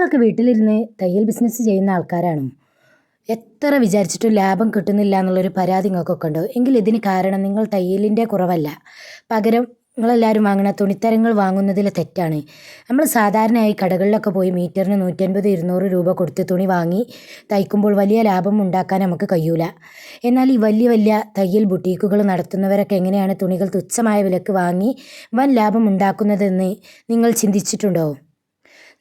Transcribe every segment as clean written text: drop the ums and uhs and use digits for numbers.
നിങ്ങളൊക്കെ വീട്ടിലിരുന്ന് തയ്യൽ ബിസിനസ് ചെയ്യുന്ന ആൾക്കാരാണോ? എത്ര വിചാരിച്ചിട്ടും ലാഭം കിട്ടുന്നില്ല എന്നുള്ളൊരു പരാതി നിങ്ങൾക്കൊക്കെ ഉണ്ടോ? എങ്കിൽ ഇതിന് കാരണം നിങ്ങൾ തയ്യലിൻ്റെ കുറവല്ല. പകരം നിങ്ങളെല്ലാവരും വാങ്ങുന്ന തുണിത്തരങ്ങൾ വാങ്ങുന്നതിൽ തെറ്റാണ്. നമ്മൾ സാധാരണയായി കടകളിലൊക്കെ പോയി മീറ്ററിന് 150-200 രൂപ കൊടുത്ത് തുണി വാങ്ങി തയ്ക്കുമ്പോൾ വലിയ ലാഭം ഉണ്ടാക്കാൻ നമുക്ക് കഴിയൂല. എന്നാൽ ഈ വലിയ വലിയ തയ്യൽ ബുട്ടീക്കുകൾ നടത്തുന്നവരൊക്കെ എങ്ങനെയാണ് തുണികൾ തുച്ഛമായ വിലക്ക് വാങ്ങി വൻ ലാഭം ഉണ്ടാക്കുന്നതെന്ന് നിങ്ങൾ ചിന്തിച്ചിട്ടുണ്ടോ?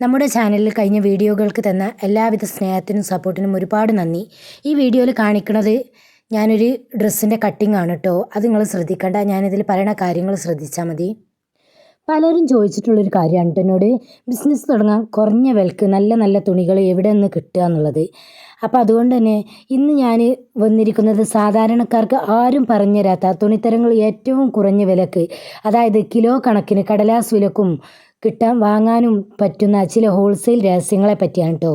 നമ്മുടെ ചാനലിൽ കഴിഞ്ഞ വീഡിയോകൾക്ക് തന്ന എല്ലാവിധ സ്നേഹത്തിനും സപ്പോർട്ടിനും ഒരുപാട് നന്ദി. ഈ വീഡിയോയിൽ കാണിക്കുന്നത് ഞാനൊരു ഡ്രസ്സിൻ്റെ കട്ടിംഗ് ആണ് കേട്ടോ. അത് നിങ്ങൾ ശ്രദ്ധിക്കേണ്ട, ഞാനിതിൽ പറയുന്ന കാര്യങ്ങൾ ശ്രദ്ധിച്ചാൽ മതി. പലരും ചോദിച്ചിട്ടുള്ളൊരു കാര്യമാണ് കേട്ടോ എന്നോട്, ബിസിനസ് തുടങ്ങാൻ കുറഞ്ഞ വിലക്ക് നല്ല നല്ല തുണികൾ എവിടെ നിന്ന് കിട്ടുക എന്നുള്ളത്. അപ്പോൾ അതുകൊണ്ട് തന്നെ ഇന്ന് ഞാൻ വന്നിരിക്കുന്നത് സാധാരണക്കാർക്ക് ആരും പറഞ്ഞു തരാത്ത തുണിത്തരങ്ങൾ ഏറ്റവും കുറഞ്ഞ വിലക്ക്, അതായത് കിലോ കണക്കിന് കടലാസ് വിലക്കും വാങ്ങാനും പറ്റുന്ന ചില ഹോൾസെയിൽ രഹസ്യങ്ങളെ പറ്റിയാണ് കേട്ടോ.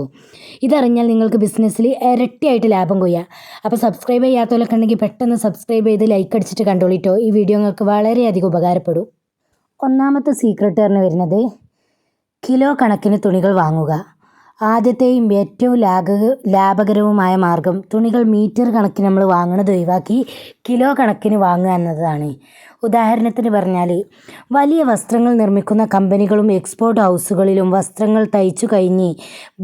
ഇതറിഞ്ഞാൽ നിങ്ങൾക്ക് ബിസിനസ്സിൽ ഇരട്ടിയായിട്ട് ലാഭം കൊയ്യാം. അപ്പോൾ സബ്സ്ക്രൈബ് ചെയ്യാത്തവരൊക്കെ ഉണ്ടെങ്കിൽ പെട്ടെന്ന് സബ്സ്ക്രൈബ് ചെയ്ത് ലൈക്ക് അടിച്ചിട്ട് കണ്ടോളിട്ടോ. ഈ വീഡിയോ നിങ്ങൾക്ക് വളരെയധികം ഉപകാരപ്പെടും. ഒന്നാമത്തെ സീക്രട്ട് പറഞ്ഞു വരുന്നത് കിലോ കണക്കിന് തുണികൾ വാങ്ങുക. ആദ്യത്തെയും ഏറ്റവും ലാഭകരവുമായ മാർഗം തുണികൾ മീറ്റർ കണക്കിന് നമ്മൾ വാങ്ങുന്നത് ഒഴിവാക്കി കിലോ കണക്കിന് വാങ്ങുക എന്നതാണ്. ഉദാഹരണത്തിന് പറഞ്ഞാൽ വലിയ വസ്ത്രങ്ങൾ നിർമ്മിക്കുന്ന കമ്പനികളും എക്സ്പോർട്ട് ഹൗസുകളിലും വസ്ത്രങ്ങൾ തയ്ച്ചു കഴിഞ്ഞ്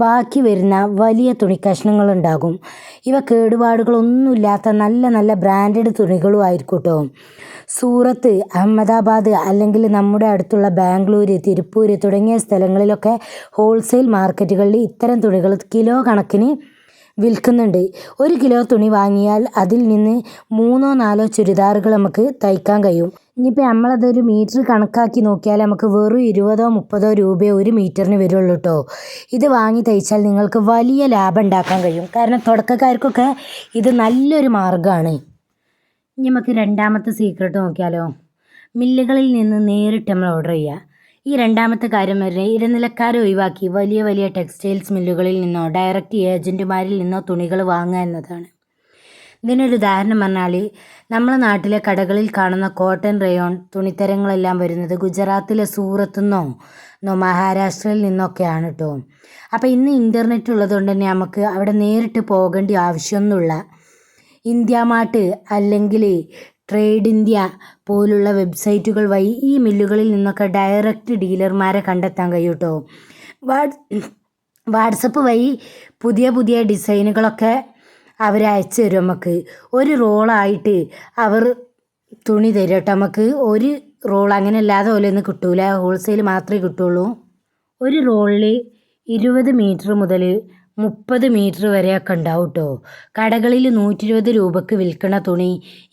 ബാക്കി വരുന്ന വലിയ തുണിക്കഷ്ണങ്ങളുണ്ടാകും. ഇവ കേടുപാടുകളൊന്നുമില്ലാത്ത നല്ല നല്ല ബ്രാൻഡഡ് തുണികളും ആയിരിക്കും കേട്ടോ. സൂറത്ത്, അഹമ്മദാബാദ് അല്ലെങ്കിൽ നമ്മുടെ അടുത്തുള്ള ബാംഗ്ലൂർ, തിരുപ്പൂർ തുടങ്ങിയ സ്ഥലങ്ങളിലൊക്കെ ഹോൾസെയിൽ മാർക്കറ്റുകളിൽ ഇത്തരം തുണികൾ കിലോ കണക്കിന് വിൽക്കുന്നുണ്ട്. 1 കിലോ തുണി വാങ്ങിയാൽ അതിൽ നിന്ന് 3-4 ചുരിദാറുകൾ നമുക്ക് തയ്ക്കാൻ കഴിയും. ഇനിയിപ്പോൾ നമ്മളതൊരു മീറ്റർ കണക്കാക്കി നോക്കിയാൽ നമുക്ക് വെറും 20-30 രൂപയോ 1 മീറ്ററിന് വരുള്ളൂ കേട്ടോ. ഇത് വാങ്ങി തയ്ച്ചാൽ നിങ്ങൾക്ക് വലിയ ലാഭം ഉണ്ടാക്കാൻ കഴിയും. കാരണം തുടക്കക്കാർക്കൊക്കെ ഇത് നല്ലൊരു മാർഗ്ഗമാണ്. ഇനി നമുക്ക് രണ്ടാമത്തെ സീക്രട്ട് നോക്കിയാലോ. മില്ലുകളിൽ നിന്ന് നേരിട്ട് നമ്മൾ ഓർഡർ ചെയ്യുക. ഈ രണ്ടാമത്തെ കാര്യം പറഞ്ഞാൽ ഇടനിലക്കാരെ ഒഴിവാക്കി വലിയ വലിയ ടെക്സ്റ്റൈൽസ് മില്ലുകളിൽ നിന്നോ ഡയറക്റ്റ് ഏജൻറ്റുമാരിൽ നിന്നോ തുണികൾ വാങ്ങുക എന്നതാണ്. ഇതിനൊരു ഉദാഹരണം പറഞ്ഞാൽ നമ്മളെ നാട്ടിലെ കടകളിൽ കാണുന്ന കോട്ടൺ റയോൺ തുണിത്തരങ്ങളെല്ലാം വരുന്നത് ഗുജറാത്തിലെ സൂറത്തു നിന്നോ മഹാരാഷ്ട്രയിൽ നിന്നൊക്കെയാണ് കേട്ടോ. അപ്പോൾ ഇന്ന് ഇൻ്റർനെറ്റ് ഉള്ളതുകൊണ്ട് തന്നെ നമുക്ക് അവിടെ നേരിട്ട് പോകേണ്ട ആവശ്യമൊന്നുമില്ല. ഇന്ത്യ മാർട്ട് അല്ലെങ്കിൽ ട്രേഡ് ഇന്ത്യ പോലുള്ള വെബ്സൈറ്റുകൾ വഴി ഈ മില്ലുകളിൽ നിന്നൊക്കെ ഡയറക്റ്റ് ഡീലർമാരെ കണ്ടെത്താൻ കഴിയും കേട്ടോ. വാട്സപ്പ് വഴി പുതിയ പുതിയ ഡിസൈനുകളൊക്കെ അവർ അയച്ചു തരും. നമുക്ക് ഒരു റോളായിട്ട് അവർ തുണി തരും കേട്ടോ. നമുക്ക് ഒരു റോൾ അങ്ങനെ അല്ലാതെ പോലെയൊന്നും കിട്ടൂല, ഹോൾസെയിൽ മാത്രമേ കിട്ടുള്ളൂ. ഒരു റോളിൽ 20 മീറ്റർ മുതൽ 30 മീറ്റർ വരെയൊക്കെ ഉണ്ടാവും കേട്ടോ. കടകളിൽ 120 രൂപക്ക് വിൽക്കുന്ന തുണി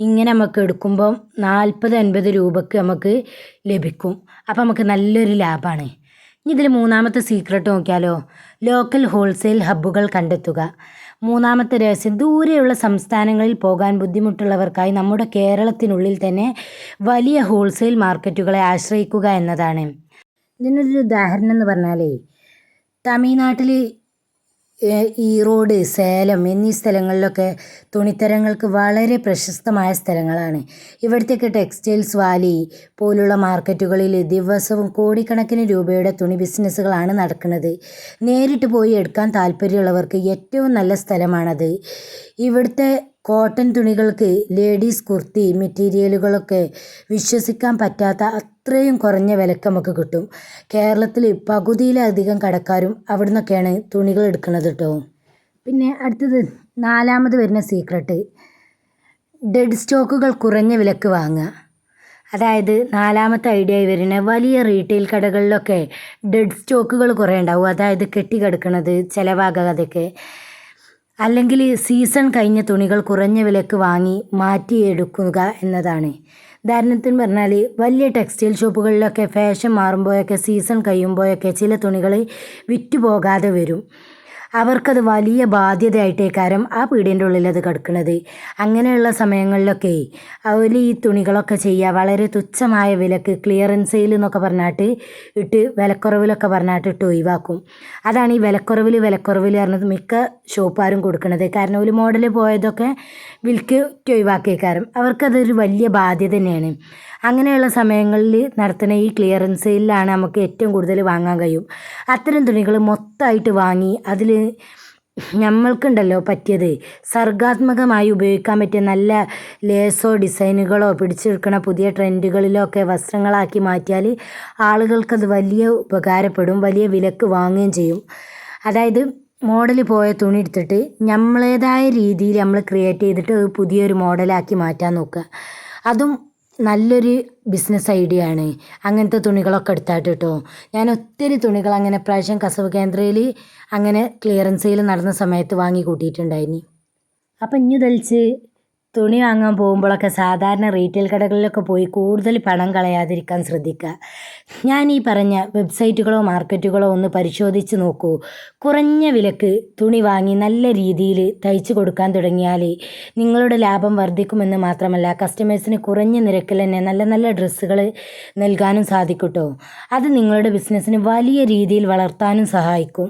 ഇങ്ങനെ നമുക്ക് എടുക്കുമ്പം 40-50 രൂപക്ക് നമുക്ക് ലഭിക്കും. അപ്പം നമുക്ക് നല്ലൊരു ലാഭമാണ്. ഇനി ഇതിൽ മൂന്നാമത്തെ സീക്രട്ട് നോക്കിയാലോ. ലോക്കൽ ഹോൾസെയിൽ ഹബ്ബുകൾ കണ്ടെത്തുക. മൂന്നാമത്തെ രഹസ്യം ദൂരെയുള്ള സംസ്ഥാനങ്ങളിൽ പോകാൻ ബുദ്ധിമുട്ടുള്ളവർക്കായി നമ്മുടെ കേരളത്തിനുള്ളിൽ തന്നെ വലിയ ഹോൾസെയിൽ മാർക്കറ്റുകളെ ആശ്രയിക്കുക എന്നതാണ്. ഇതിനൊരു ഉദാഹരണം എന്ന് പറഞ്ഞാൽ തമിഴ്നാട്ടിൽ ഈറോഡ്, സേലം എന്നീ സ്ഥലങ്ങളിലൊക്കെ തുണിത്തരങ്ങൾക്ക് വളരെ പ്രശസ്തമായ സ്ഥലങ്ങളാണ്. ഇവിടത്തേക്ക് ടെക്സ്റ്റൈൽസ് വാലി പോലുള്ള മാർക്കറ്റുകളിൽ ദിവസവും കോടിക്കണക്കിന് രൂപയുടെ തുണി ബിസിനസ്സുകളാണ് നടക്കുന്നത്. നേരിട്ട് പോയി എടുക്കാൻ താല്പര്യമുള്ളവർക്ക് ഏറ്റവും നല്ല സ്ഥലമാണത്. ഇവിടുത്തെ കോട്ടൺ തുണികൾക്ക് ലേഡീസ് കുർത്തി മെറ്റീരിയലുകളൊക്കെ വിശ്വസിക്കാൻ പറ്റാത്ത അത്രയും കുറഞ്ഞ വിലക്ക് നമുക്ക് കിട്ടും. കേരളത്തിൽ പകുതിയിലധികം കടക്കാരും അവിടെ നിന്നൊക്കെയാണ് തുണികൾ എടുക്കുന്നത് കേട്ടോ. പിന്നെ അടുത്തത് നാലാമത് വരുന്ന സീക്രട്ട് ഡെഡ് സ്റ്റോക്കുകൾ കുറഞ്ഞ വിലക്ക് വാങ്ങുക. അതായത് നാലാമത്തെ ഐഡിയ വരുന്ന വലിയ റീറ്റെയിൽ കടകളിലൊക്കെ ഡെഡ് സ്റ്റോക്കുകൾ കുറേ ഉണ്ടാവും. അതായത് കെട്ടിക്കിടക്കുന്നത് ചിലവാകാതെയൊക്കെ, അല്ലെങ്കിൽ സീസൺ കഴിഞ്ഞ തുണികൾ കുറഞ്ഞ വിലക്ക് വാങ്ങി മാറ്റിയെടുക്കുക എന്നതാണ്. ഉദാഹരണത്തിന് പറഞ്ഞാൽ വലിയ ടെക്സ്റ്റൈൽ ഷോപ്പുകളിലൊക്കെ ഫാഷൻ മാറുമ്പോഴൊക്കെ സീസൺ കഴിയുമ്പോഴൊക്കെ ചില തുണികൾ വിറ്റുപോകാതെ വരും. അവർക്കത് വലിയ ബാധ്യതയായിട്ടേക്കാരം ആ പീടികൻ്റെ ഉള്ളിൽ അത് കിടക്കുന്നത്. അങ്ങനെയുള്ള സമയങ്ങളിലൊക്കെ അവർ ഈ തുണികളൊക്കെ ചെയ്യുക വളരെ തുച്ഛമായ വിലക്ക് ക്ലിയറൻസ് സെയിൽ എന്നൊക്കെ പറഞ്ഞിട്ട് വിലക്കുറവിലൊക്കെ പറഞ്ഞിട്ട് ഒഴിവാക്കും. അതാണ് ഈ വിലക്കുറവിൽ പറഞ്ഞത് മിക്ക ഷോപ്പുകാരും കൊടുക്കുന്നത്. കാരണം ഒരു മോഡൽ പോയതൊക്കെ വിൽക്ക് ഒഴിവാക്കിയേക്കാരം അവർക്കതൊരു വലിയ ബാധ്യത തന്നെയാണ്. അങ്ങനെയുള്ള സമയങ്ങളിൽ നടത്തുന്ന ഈ ക്ലിയറൻസ് സെയിലിലാണ് നമുക്ക് ഏറ്റവും കൂടുതൽ വാങ്ങാൻ കഴിയും. അത്തരം തുണികൾ മൊത്തമായിട്ട് വാങ്ങി അതിൽ നമ്മൾക്കുണ്ടല്ലോ പറ്റിയത് സർഗാത്മകമായി ഉപയോഗിക്കാൻ പറ്റിയ നല്ല ലേസോ ഡിസൈനുകളോ പിടിച്ചെടുക്കണ പുതിയ ട്രെൻഡുകളിലോ ഒക്കെ വസ്ത്രങ്ങളാക്കി മാറ്റിയാൽ ആളുകൾക്കത് വലിയ ഉപകാരപ്പെടും, വലിയ വിലക്ക് വാങ്ങുകയും ചെയ്യും. അതായത് മോഡൽ പോയ തുണി എടുത്തിട്ട് നമ്മളേതായ രീതിയിൽ നമ്മൾ ക്രിയേറ്റ് ചെയ്തിട്ട് അത് പുതിയൊരു മോഡലാക്കി മാറ്റാൻ നോക്കുക. അതും നല്ലൊരു ബിസിനസ് ഐഡിയ ആണ്. അങ്ങനത്തെ തുണികളൊക്കെ എടുത്തായിട്ട് കേട്ടോ. ഞാൻ ഒത്തിരി തുണികൾ അങ്ങനെ പ്രാവശ്യം കസവ് കേന്ദ്രയിൽ അങ്ങനെ ക്ലിയറൻസ് സെയിൽ നടന്ന സമയത്ത് വാങ്ങി കൂട്ടിയിട്ടുണ്ടായിനി. അപ്പം ഇനി തെളിച്ച് തുണി വാങ്ങാൻ പോകുമ്പോഴൊക്കെ സാധാരണ റീറ്റെയിൽ കടകളിലൊക്കെ പോയി കൂടുതൽ പണം കളയാതിരിക്കാൻ ശ്രദ്ധിക്കുക. ഞാൻ ഈ പറഞ്ഞ വെബ്സൈറ്റുകളോ മാർക്കറ്റുകളോ ഒന്ന് പരിശോധിച്ച് നോക്കൂ. കുറഞ്ഞ വിലക്ക് തുണി വാങ്ങി നല്ല രീതിയിൽ തയ്ച്ചു കൊടുക്കാൻ തുടങ്ങിയാൽ നിങ്ങളുടെ ലാഭം വർദ്ധിക്കുമെന്ന് മാത്രമല്ല കസ്റ്റമേഴ്സിന് കുറഞ്ഞ നിരക്കിൽ തന്നെ നല്ല നല്ല ഡ്രസ്സുകൾ നൽകാനും സാധിക്കും കേട്ടോ. അത് നിങ്ങളുടെ ബിസിനസ്സിന് വലിയ രീതിയിൽ വളർത്താനും സഹായിക്കും.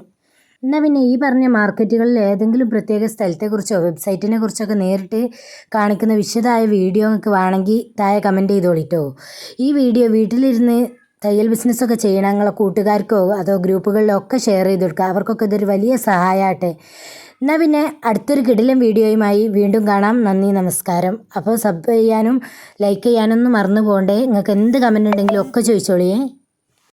എന്നാൽ പിന്നെ ഈ പറഞ്ഞ മാർക്കറ്റുകളിൽ ഏതെങ്കിലും പ്രത്യേക സ്ഥലത്തെക്കുറിച്ചോ വെബ്സൈറ്റിനെ കുറിച്ചൊക്കെ നേരിട്ട് കാണിക്കുന്ന വിശദമായ വീഡിയോ നിങ്ങൾക്ക് വേണമെങ്കിൽ താഴെ കമൻറ്റ് ചെയ്തോളിട്ടോ. ഈ വീഡിയോ വീട്ടിലിരുന്ന് തയ്യൽ ബിസിനസ്സൊക്കെ ചെയ്യണം നിങ്ങളെ കൂട്ടുകാർക്കോ അതോ ഗ്രൂപ്പുകളിലോ ഒക്കെ ഷെയർ ചെയ്ത് കൊടുക്കുക. അവർക്കൊക്കെ ഇതൊരു വലിയ സഹായമാകട്ടെ. എന്നാൽ പിന്നെ അടുത്തൊരു കിടിലൻ വീഡിയോയുമായി വീണ്ടും കാണാം. നന്ദി, നമസ്കാരം. അപ്പോൾ സബ് ചെയ്യാനും ലൈക്ക് ചെയ്യാനൊന്നും മറന്നു പോകണ്ടേ. നിങ്ങൾക്ക് എന്ത് കമൻറ്റ് ഉണ്ടെങ്കിലും ഒക്കെ ചോദിച്ചോളിയേ.